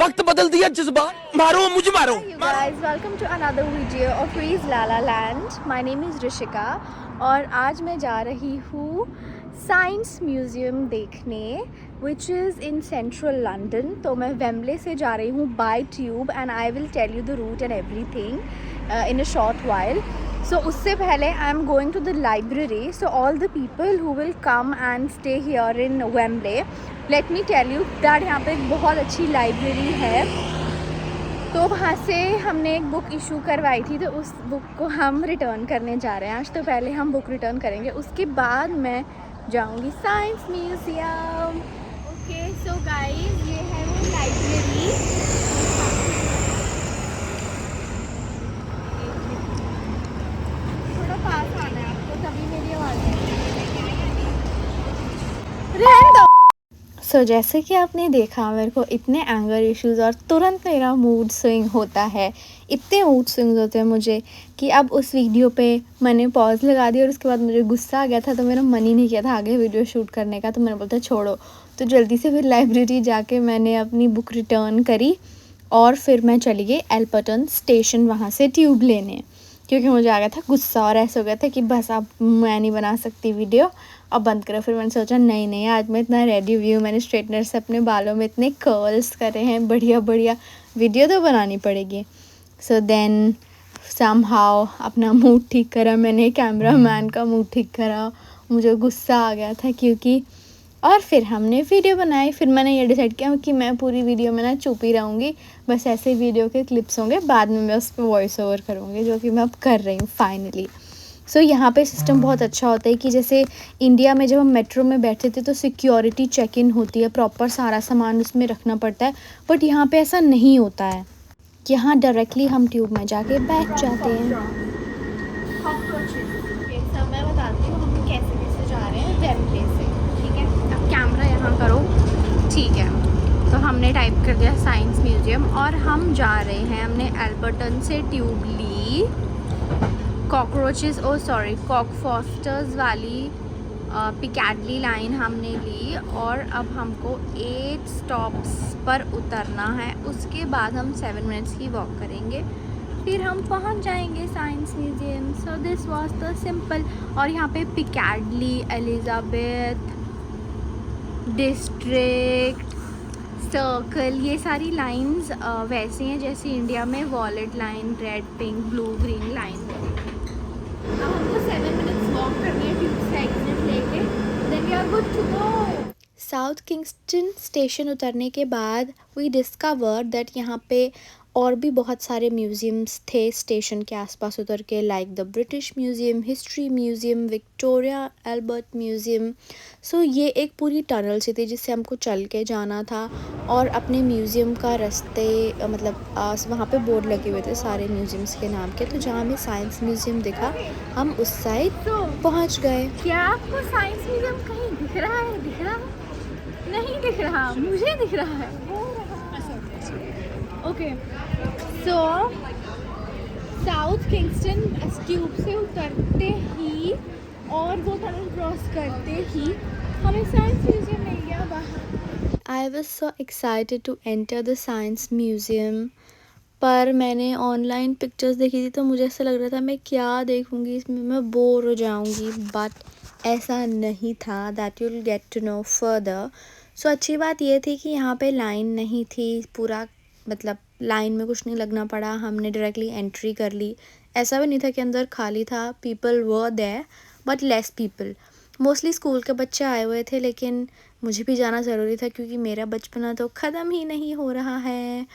वक्त बदल दिया जज्बात मारो मुझे मारो। Hi you guys, welcome to another video of Rees Lala Land. My name is Rishika और आज मैं जा रही हूँ साइंस म्यूज़ियम देखने which is in central London. तो मैं वेम्बले से जा रही हूँ by tube and I will tell you the route and everything in a short while. So उससे पहले I am going to the library. So all the people who will come and stay here in Wembley, let me tell you that यहाँ पे एक बहुत अच्छी library है. तो वहाँ से हमने एक बुक इशू करवाई थी, तो उस बुक को हम रिटर्न करने जा रहे हैं आज. तो पहले हम बुक रिटर्न करेंगे, उसके बाद मैं जाऊँगी science museum. Okay so guys, ये है वो लाइब्रेरी. थोड़ा पास आना है आपको, तभी मेरी आवाज़ आएगी. जैसे कि आपने देखा, मेरे को इतने एंगर इश्यूज़ और तुरंत मेरा मूड स्विंग होता है. इतने मूड स्विंग्स होते हैं मुझे कि अब उस वीडियो पे मैंने पॉज लगा दिया और उसके बाद मुझे गुस्सा आ गया था, तो मेरा मन ही नहीं किया था आगे वीडियो शूट करने का. तो मैंने बोला छोड़ो. तो जल्दी से फिर लाइब्रेरी जाके मैंने अपनी बुक रिटर्न करी और फिर मैं चली गई एल्पर्टन स्टेशन वहाँ से ट्यूब लेने, क्योंकि मुझे आ गया था गुस्सा और ऐसा हो गया था कि बस अब मैं नहीं बना सकती वीडियो, अब बंद करो. फिर मैंने सोचा नहीं आज मैं इतना रेडी हुई हूँ, मैंने स्ट्रेटनर से अपने बालों में इतने कर्ल्स करे हैं, बढ़िया वीडियो तो बनानी पड़ेगी. सो देन समहाउ अपना मूड ठीक करा मैंने, कैमरा मैन का मूड ठीक करा. मुझे गुस्सा आ गया था क्योंकि, और फिर हमने वीडियो बनाई. फिर मैंने ये डिसाइड किया कि मैं पूरी वीडियो में ना चुप ही रहूँगी, बस ऐसे वीडियो के क्लिप्स होंगे, बाद में मैं उस पर वॉइस ओवर करूँगी, जो कि मैं अब कर रही हूँ फाइनली. सो यहाँ पे सिस्टम बहुत अच्छा होता है कि जैसे इंडिया में जब हम मेट्रो में बैठे थे तो सिक्योरिटी चेक इन होती है, प्रॉपर सारा सामान उसमें रखना पड़ता है. बट यहाँ पे ऐसा नहीं होता है. यहाँ डायरेक्टली हम ट्यूब में जाके बैठ जाते हैं. सब मैं बताती हूँ हम कैसे जा रहे हैं वेम्बले से. ठीक है, अब कैमरा यहाँ करो. ठीक है, तो हमने टाइप कर दिया साइंस म्यूज़ियम और हम जा रहे हैं. हमने एल्बर्टन से ट्यूब ली, कॉकरोचेस कॉकफॉस्टर्स वाली पिकैडली लाइन हमने ली और अब हमको 8 स्टॉप्स पर उतरना है. उसके बाद हम 7 मिनट्स की वॉक करेंगे, फिर हम पहुंच जाएंगे science museum. So this was the simple. और यहाँ पे पिकैडली, एलिज़ाबेथ डिस्ट्रिक्ट, सर्कल, ये सारी लाइंस वैसी हैं जैसे इंडिया में violet line, red, pink, blue, green line. अब हमको 7 मिनट्स वॉक करनी है ट्यूब से एग्जिट लेके, then we are good to go. South Kingston station उतरने के बाद वी डिस्कवर दैट यहाँ पे और भी बहुत सारे म्यूज़ियम्स थे स्टेशन के आसपास उतर के, like the British museum, history museum, Victoria Albert museum. So ये एक पूरी टनल सी थी जिससे हमको चल के जाना था और अपने म्यूज़ियम का रास्ते, मतलब वहाँ पे बोर्ड लगे हुए थे सारे म्यूज़ियम्स के नाम के. तो जहाँ हमें साइंस म्यूज़ियम दिखा, हम उस साइड पहुँच गए. क्या आपको साइंस म्यूज़ियम कहीं दिख रहा है? नहीं दिख रहा, मुझे दिख रहा है. ओके, सो साउथ किंगस्टन ट्यूब से उतरते ही और वो टनल क्रॉस करते ही हमें साइंस म्यूज़ियम मिल गया बाहर. I was so excited to enter the science museum, पर मैंने ऑनलाइन पिक्चर्स देखी थी तो मुझे ऐसा लग रहा था मैं क्या देखूँगी इसमें, मैं बोर हो जाऊँगी. बट ऐसा नहीं था. That you will get to know further. So अच्छी बात ये थी कि यहाँ पे लाइन नहीं थी पूरा, मतलब लाइन में कुछ नहीं लगना पड़ा, हमने डायरेक्टली एंट्री कर ली. ऐसा भी नहीं था कि अंदर खाली था, people were there but less people. Mostly school के बच्चे आए हुए थे, लेकिन मुझे भी जाना ज़रूरी था क्योंकि मेरा बचपना तो ख़त्म ही नहीं हो रहा है.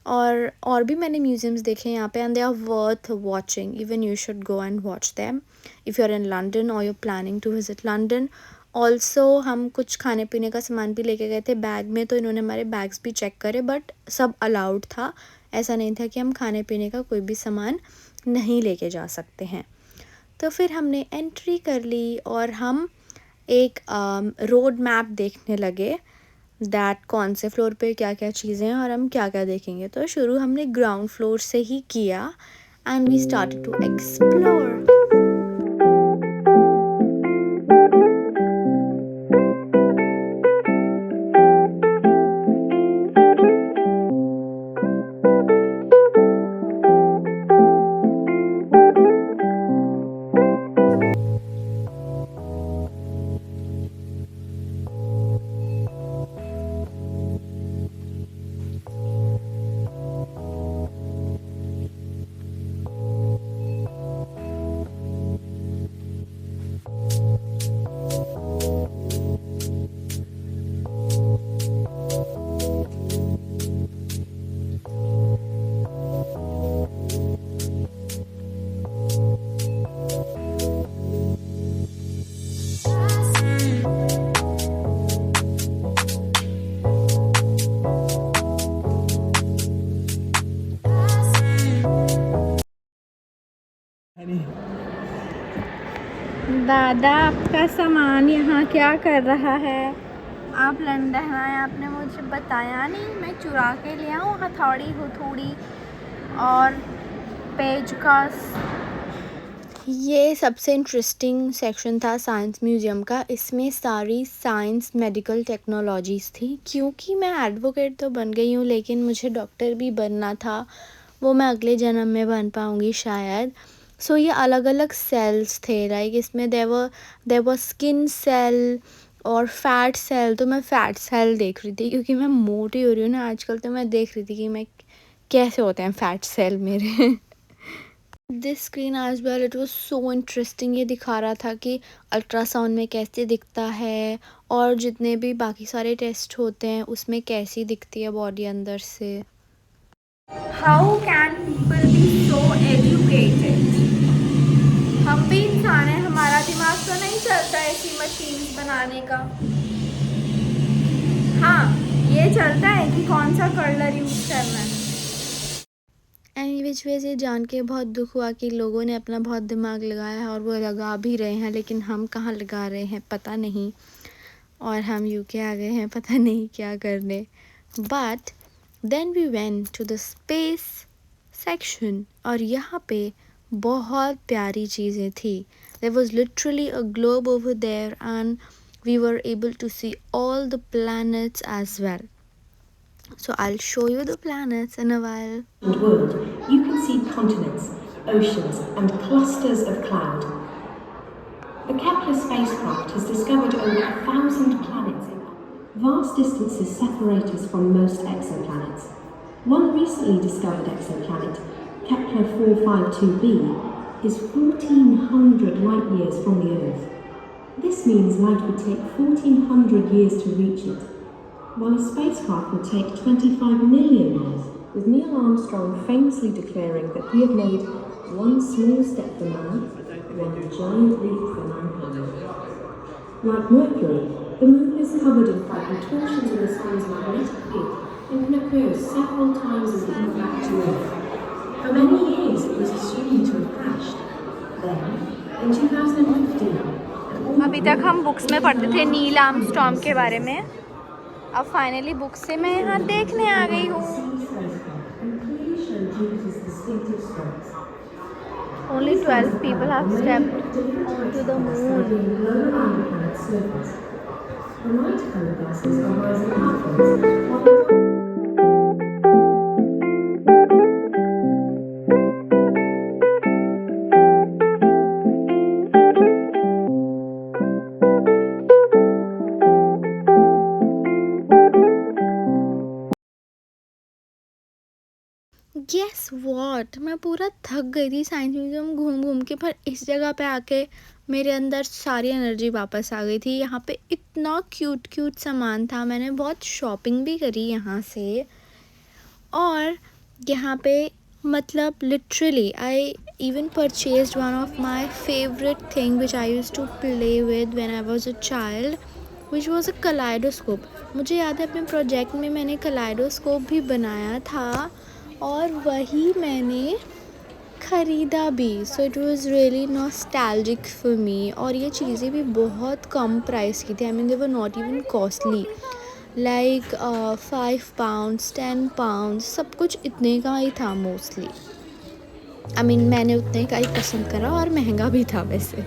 और भी मैंने म्यूज़ियम्स देखे यहाँ पे, and they are worth watching. Even you should go and watch them if you are in London और you planning to visit London. Also हम कुछ खाने पीने का सामान भी लेके गए थे बैग में, तो इन्होंने हमारे बैग्स भी चेक करे, बट सब अलाउड था. ऐसा नहीं था कि हम खाने पीने का कोई भी सामान नहीं लेके जा सकते हैं. तो फिर हमने एंट्री कर ली और हम एक रोड मैप देखने लगे, दैट कौन से फ्लोर पे क्या क्या चीज़ें हैं और हम क्या क्या देखेंगे. तो शुरू हमने ग्राउंड फ्लोर से ही किया and we started to explore. दादा आपका सामान यहाँ क्या कर रहा है? आप लंदन आए, आपने मुझे बताया नहीं। मैं चुरा के ले आऊँ हथौड़ी हुथौड़ी और पेचकस। ये सबसे इंटरेस्टिंग सेक्शन था साइंस म्यूज़ियम का। इसमें सारी साइंस मेडिकल टेक्नोलॉजीज़ थी। क्योंकि मैं एडवोकेट तो बन गई हूँ, लेकिन मुझे डॉक्टर भी बनना था। वो मैं अगले जन्म में बन पाऊँगी शायद। सो ये अलग अलग सेल्स थे, लाइक इसमें देयर वाज स्किन सेल और फैट सेल। तो मैं फैट सेल देख रही थी, क्योंकि मैं मोटी हो रही हूँ ना आजकल। तो मैं देख रही थी कि मैं कैसे होते हैं फैट सेल मेरे। This screen as well, it was so interesting. ये दिखा रहा था कि अल्ट्रासाउंड में कैसे दिखता है, और जितने भी बाकी सारे टेस्ट होते हैं उसमें कैसी दिखती है बॉडी अंदर से। How can people be so educated? हम भी इंसान हैं, हमारा दिमाग तो नहीं चलता ऐसी मशीन बनाने का। हाँ, ये चलता है कि कौन सा कलर यूज करना है। एनी विच वे से जान के बहुत दुख हुआ कि लोगों ने अपना बहुत दिमाग लगाया है, और वो लगा भी रहे हैं, लेकिन हम कहाँ लगा रहे हैं पता नहीं। और हम यूके आ गए हैं पता नहीं क्या करने। But then we went to the space section, और यहाँ पे बहुत प्यारी चीज़ें थी। There was literally a globe over there, and we were able to see all the planets as well. So I'll show you the planets in a while. World, you can see continents, oceans, and clusters of cloud. The Kepler spacecraft has discovered over 1,000 planets. Vast distances separate us from most exoplanets. One recently discovered exoplanet, Kepler 452b, is 1,400 light years from the Earth. This means light would take 1,400 years to reach it, while a spacecraft would take 25 million years, with Neil Armstrong famously declaring that we have made one small step for man, one giant leap for mankind. Like Mercury, the Moon is covered in contortions in the Sun's magnetic field and can occur several times as it comes back to Earth. For many years it was assumed to have crashed. Then, in 2015, अभी तक हम books में पढ़ते थे Neil Armstrong के बारे में, अब फाइनली बुक से मैं यहाँ देखने आ गई हूँ। Only 12 people have stepped onto the moon. Guess what? मैं पूरा थक गई थी साइंस म्यूजियम घूम घूम के, पर इस जगह पे आके मेरे अंदर सारी एनर्जी वापस आ गई थी। यहाँ पे इतना क्यूट क्यूट सामान था, मैंने बहुत शॉपिंग भी करी यहाँ से। और यहाँ पे मतलब literally I even purchased one of my favourite thing which I used to play with when I was a child, which was a kaleidoscope. मुझे याद है अपने प्रोजेक्ट में मैंने कलाइडोस्कोप भी बनाया था, और वही मैंने ख़रीदा भी। So it was really nostalgic for me. और ये चीज़ें भी बहुत कम प्राइस की थी। I mean they were not even costly, like 5 pounds 10 pounds, सब कुछ इतने का ही था मोस्टली। आई मीन मैंने उतने का ही पसंद करा, और महंगा भी था वैसे।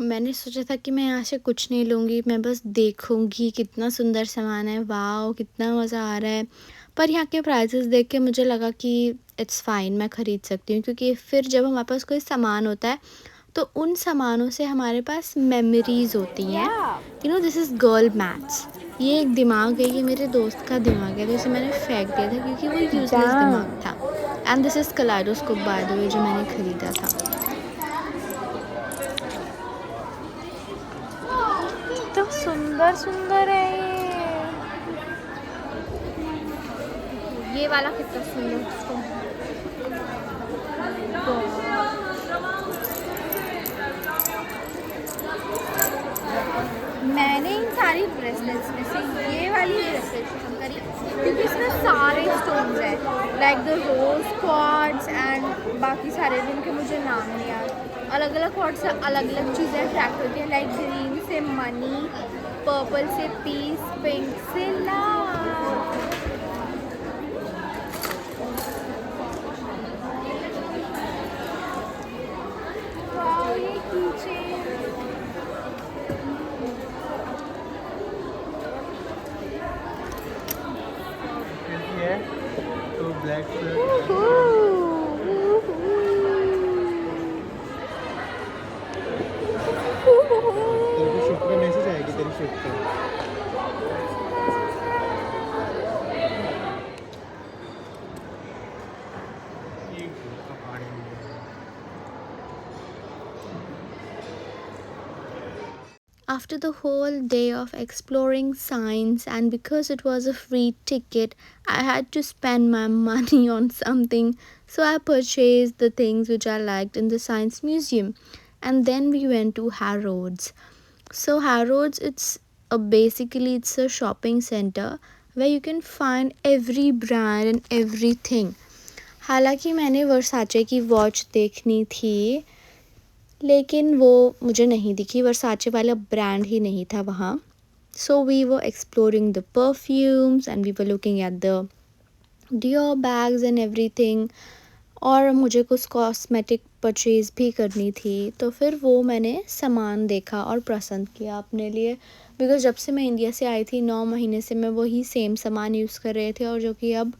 मैंने सोचा था कि मैं यहाँ से कुछ नहीं लूँगी, मैं बस देखूँगी कितना सुंदर सामान है, वाओ कितना मज़ा आ रहा है। पर यहाँ के प्राइसेस देख के मुझे लगा कि इट्स फाइन, मैं ख़रीद सकती हूँ। क्योंकि फिर जब हमारे पास कोई सामान होता है तो उन सामानों से हमारे पास मेमोरीज़ होती हैं। You know, this is girl maths. ये एक दिमाग है, ये मेरे दोस्त का दिमाग है, तो इसे मैंने फेंक दिया था क्योंकि वो यूजलेस दिमाग था। And this is kaleidoscope by the way, जो मैंने ख़रीदा था। तो सुंदर सुंदर है ये वाला कितना सुंदर स्टोन। मैंने इन सारी ब्रेसलेट्स में से ये वाली ब्रेसलेट पसंद करी क्योंकि इसमें सारे स्टोन्स हैं, like the rose quartz and बाकी सारे जिनके मुझे नाम नहीं याद। अलग अलग क्वार्ट्स से अलग अलग चीज़ें अट्रैक्ट होती हैं, लाइक ग्रीन से मनी, पर्पल से पीस, पिंक से लव। वाओ, ये कीचेन है तो ब्लैक तेरे को शिफ्ट का मैसेज आएगी तेरी शिफ्ट का। After the whole day of exploring science, and because it was a free ticket, I had to spend my money on something. So I purchased the things which I liked in the science museum. And then we went to Harrods. So Harrods, it's a shopping center where you can find every brand and everything. हालांकि मैंने वर्साचे की watch देखनी थी लेकिन वो मुझे नहीं दिखी, वर्साचे वाला ब्रांड ही नहीं था वहाँ. So we were exploring the perfumes and we were looking at the Dior bags and everything. और मुझे कुछ कॉस्मेटिक परचेज़ भी करनी थी, तो फिर वो मैंने सामान देखा और पसंद किया अपने लिए. बिकॉज़ जब से मैं इंडिया से आई थी 9 महीने से मैं वही सेम सामान यूज़ कर रहे थे और जो कि अब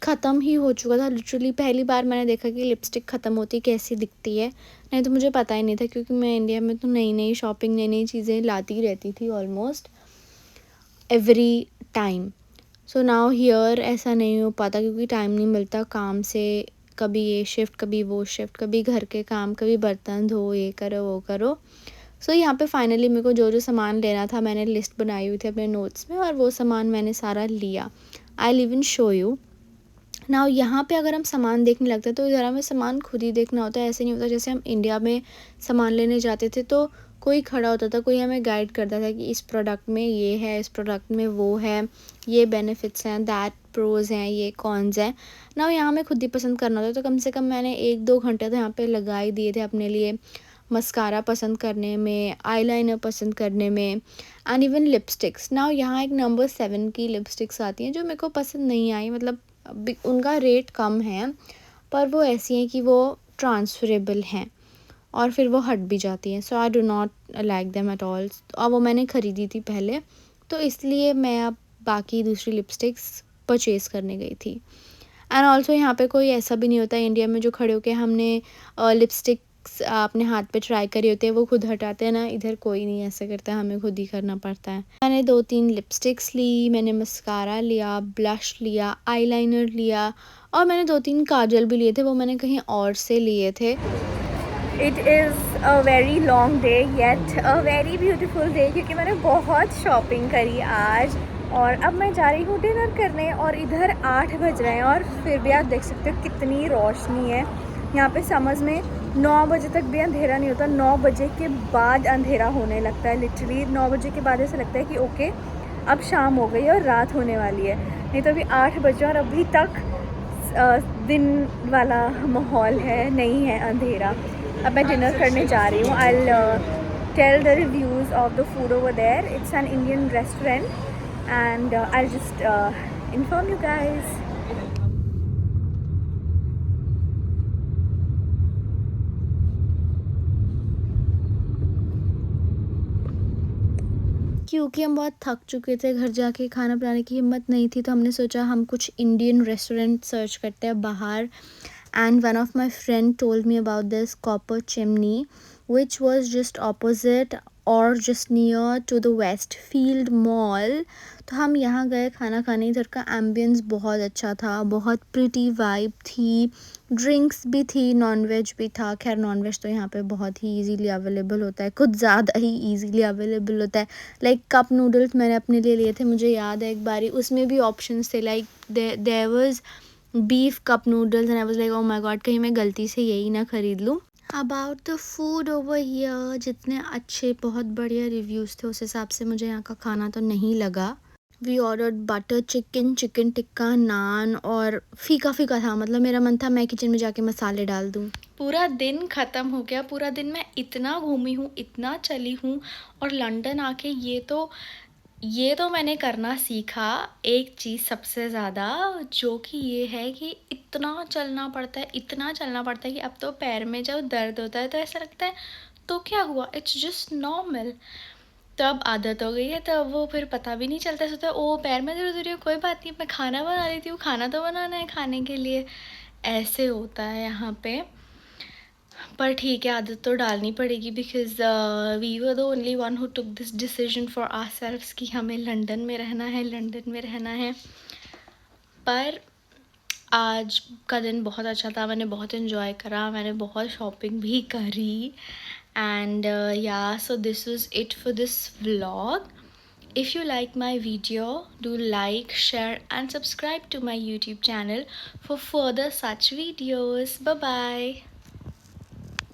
ख़त्म ही हो चुका था. लिटरली पहली बार मैंने देखा कि लिपस्टिक ख़त्म होती कैसी दिखती है. नहीं तो मुझे पता ही नहीं था क्योंकि मैं इंडिया में तो नई नई शॉपिंग, नई नई चीज़ें लाती रहती थी almost every time. So now here ऐसा नहीं हो पाता क्योंकि टाइम नहीं मिलता काम से. कभी ये शिफ्ट, कभी वो शिफ्ट, कभी घर के काम, कभी बर्तन धो, ये करो वो करो. सो यहाँ पे फाइनली मेरे को जो जो सामान लेना था मैंने लिस्ट बनाई हुई थी अपने नोट्स में और वो सामान मैंने सारा लिया. आई इवन शो यू ना. यहाँ पे अगर हम सामान देखने लगते हैं तो इधर हमें सामान खुद ही देखना होता है. ऐसे नहीं होता जैसे हम इंडिया में सामान लेने जाते थे तो कोई खड़ा होता था, कोई हमें गाइड करता था कि इस प्रोडक्ट में ये है, इस प्रोडक्ट में वो है, ये बेनिफिट्स हैं, दैट प्रोज हैं, ये कॉन्स हैं ना. यहाँ हमें खुद ही पसंद करना होता है. तो कम से कम मैंने 1-2 घंटे तो यहाँ पे लगा ही दिए थे अपने लिए मस्कारा पसंद करने में, आईलाइनर पसंद करने में एंड इवन लिपस्टिक्स. ना यहाँ एक नंबर 7 की लिपस्टिक्स आती हैं जो मेरे को पसंद नहीं आई. मतलब उनका रेट कम है पर वो ऐसी हैं कि वो ट्रांसफरेबल हैं और फिर वो हट भी जाती हैं. So I do not like them at all. और वो मैंने ख़रीदी थी पहले तो इसलिए मैं अब बाकी दूसरी लिपस्टिक्स परचेज़ करने गई थी. एंड ऑल्सो यहाँ पे कोई ऐसा भी नहीं होता इंडिया में जो खड़े होके हमने लिपस्टिक्स अपने हाथ पे ट्राई करी होती है वो खुद हटाते हैं ना. इधर कोई नहीं ऐसा करता है, हमें खुद ही करना पड़ता है. मैंने 2-3 लिपस्टिक्स ली, मैंने मस्कारा लिया, ब्लश लिया, आईलाइनर लिया और मैंने 2-3 काजल भी लिए थे. वो मैंने कहीं और से लिए थे. It is a very long day yet a very beautiful day क्योंकि मैंने बहुत शॉपिंग करी आज. और अब मैं जा रही हूँ डिनर करने और इधर 8 बज रहे हैं और फिर भी आप देख सकते हो कितनी रोशनी है. यहाँ पे समर्स में 9 बजे तक भी अंधेरा नहीं होता. 9 बजे के बाद अंधेरा होने लगता है. लिटरली 9 बजे के बाद ऐसा लगता है कि ओके अब शाम हो गई और रात होने वाली है. नहीं तो अभी 8 बजे और अभी तक दिन वाला माहौल है, नहीं है अंधेरा. अब मैं डिनर करने जा रही हूँ. I tell the reviews of the food over there. It's an Indian restaurant and I'll just inform you guys. क्योंकि हम बहुत थक चुके थे, घर जाके खाना बनाने की हिम्मत नहीं थी तो हमने सोचा हम कुछ इंडियन रेस्टोरेंट सर्च करते हैं बाहर. And one of my friend told me about this copper chimney which was just opposite और just near to the Westfield mall. तो हम यहाँ गए खाना खाने। इधर का एम्बियंस बहुत अच्छा था, बहुत प्रिटी वाइब थी, ड्रिंक्स भी थी, नॉनवेज भी था। खैर नॉनवेज तो यहाँ पे बहुत ही इजीली अवेलेबल होता है, कुछ ज़्यादा ही इजीली अवेलेबल होता है। लाइक कप नूडल्स मैंने अपने लिए लिए थे, मुझे याद है एक बारी उसमें भी ऑप्शंस थे, like there was beef cup noodles and I was like oh my god कहीं मैं गलती से यही ना ख़रीद लूँ। About the food over here, जितने अच्छे बहुत बढ़िया रिव्यूज़ थे उस हिसाब से मुझे यहाँ का खाना तो नहीं लगा। We ordered butter chicken, chicken tikka, naan और फीका फीका था। मतलब मेरा मन था मैं किचन में जाके मसाले डाल दूँ। पूरा दिन ख़त्म हो गया, पूरा दिन मैं इतना घूमी हूँ, इतना चली हूँ, और लंदन आके ये तो मैंने करना सीखा एक चीज़ सबसे ज़्यादा, जो कि ये है कि इतना चलना पड़ता है, इतना चलना पड़ता है कि अब तो पैर में जब दर्द होता है तो ऐसा लगता है तो क्या हुआ, इट्स जस्ट नॉर्मल। तब आदत हो गई है, तब वो फिर पता भी नहीं चलता, सोचता है ओ पैर में दर्द हो रही है, कोई बात नहीं मैं खाना बना लेती हूँ, खाना तो बनाना है खाने के लिए। ऐसे होता है यहाँ पे। पर ठीक है, आदत तो डालनी पड़ेगी, because we were the only one who took this decision for ourselves कि हमें लंदन में रहना है, लंदन में रहना है। पर आज का दिन बहुत अच्छा था, मैंने बहुत इन्जॉय करा, मैंने बहुत शॉपिंग भी करी। एंड या so this was it for this vlog. If you like my video, do like, share and subscribe to my YouTube channel for further such videos. Bye bye.